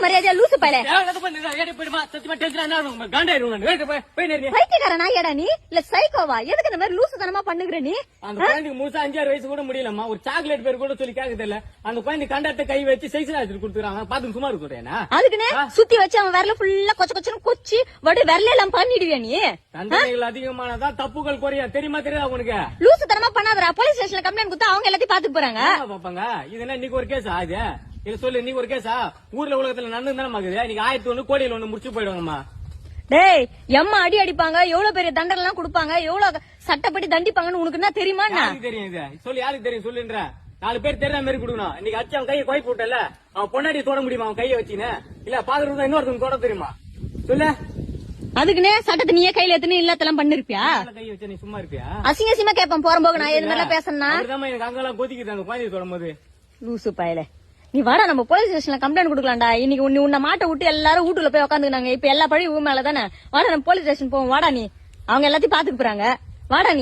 மரியாதையா லூசு பையல பைத்தியக்காரனா ஏடா நீ இல்ல சைக்கோவா? எதுக்கு இந்த மாதிரி லூசுத்தனமா பண்ணுகிற நீ? அந்த குழந்தைக்கு முழுசா 5-6 வயசு கூட முடியலம்மா. ஒரு சாக்லேட் பேர் கூட சொல்லி கேட்க தெரியல. அந்த குழந்தை கண்டத்தை கை வச்சு சைஸ் கொடுத்துறாங்க. பாத்து சும்மா இருக்கிறேன். அதுக்குன்னு சுத்தி வச்சு அவன் விரல ஃபுல்லா கொச்ச கொச்சன்னு கொச்சி வடு விரல எல்லாம் பண்ணிடுவியா நீ? தண்டனைகள் அதிகமானதா தப்புகள் குறையா தெரியுமா? தெரியாதா உனக்கு? லூசுத்தனமா பண்ணாதடா. போலீஸ் ஸ்டேஷன்ல கம்ப்ளைண்ட் கொடுத்தா அவங்க எல்லாத்தையும் பாத்துட்டு போறாங்க. பாப்பாங்க இது என்ன இன்னைக்கு ஒரு கேஸா? இது இல்ல சொல்லு, நீ ஒரு கேஸா? ஊர்ல உலகத்துல நடந்து தானே மாக்குது. இன்னைக்கு 1001 கோடியில் 1 முடிச்சு போயிடுவாங்கம்மா. டேய் எம்மா அடி அடிப்பாங்க, எவ்வளவு பெரிய தண்டனை எல்லாம் கொடுப்பாங்க, எவ்வளவு சட்டப்படி தண்டிப்பாங்கன்னு உனக்கு என்ன தெரியுமா? தெரியும் இது சொல்லு, யாருக்கு தெரியும் சொல்லுன்ற? 4 பேர் தெரியாத மாதிரி கொடுக்கணும். இன்னைக்கு அச்சு அவன் கையை கோய் போட்டல, அவன் பொன்னாடி தொட முடியுமா? அவன் கையை வச்சுன்னு இல்ல பாக்குறது இன்னொருத்தன் தொட தெரியுமா? சொல்லு. அதுக்குன்னே சட்டத்தை நீயே கையில எத்தனை இல்லத்தெல்லாம் பண்ணிருப்பியா? கை வச்ச நீ சும்மா இருப்பியா? அசிங்க அசிங்கமா கேட்பேன் போற போக. நான் எது மாதிரிலாம் பேசணும்னா எனக்கு அங்கெல்லாம் கொதிக்குது அந்த குழந்தைய தொடும் போது. லூசு பயலே, நீ வாடா நம்ம போலீஸ் ஸ்டேஷன்ல கம்ப்ளைண்ட் கொடுக்கலாம்டா. இன்னைக்கு உன்னை மாட்ட விட்டு எல்லாரும் வீட்டுல போய் உட்காந்துக்கினாங்க. இப்ப எல்லா பழி ஊ மேல தானே. வாடா நம்ம போலீஸ் ஸ்டேஷன் போவோம். வாடா நீ, அவங்க எல்லாத்தையும் பாத்துக்கு போறாங்க. வாடா நீ.